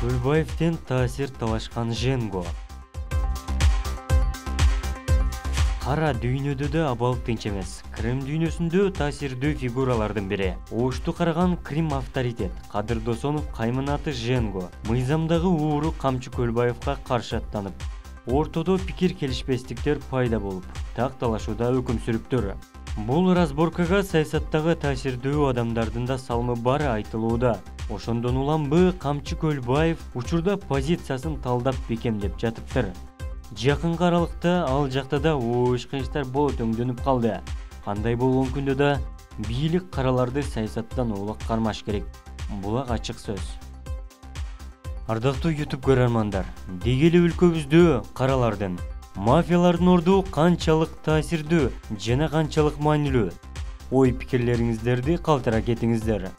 Көлбаевден таасир талашкан Женго. Кара дүйнөдө да абалык тынч эмес. Крым дүйнөсүндө таасирдүү фигуралардын бири. Ошту караган Крим авторитет Кадыр Досонов кайманаты Женго мыйзамдагы ууру Камчы Көлбаевга каршы аттанып, ортодо пикир келишпестиктер пайда болуп, так талашууда өкүм сүрүптүр. Бул разборкага саясаттагы таасирдүү адамдардын да салымы бары айтылууда. Ошондон улам Камчы Көлбаев учурда позициясын талдап бекемдеп жатыптыр. Жакынкы аралыкта ал жакта да иш-кылыштар болот өңдөнүп калды. Кандай болгон күндө да бийлик караларды саясаттан улак кармаш керек. Булак ачык сөз. Ардактуу YouTube көрөрмандар, дегеле өлкөбүздө каралардын, мафиялардын орду канчалык таасирдүү жана канчалык маанилүү? Ой пикирлериңиздерди калтыра кетиңиздер.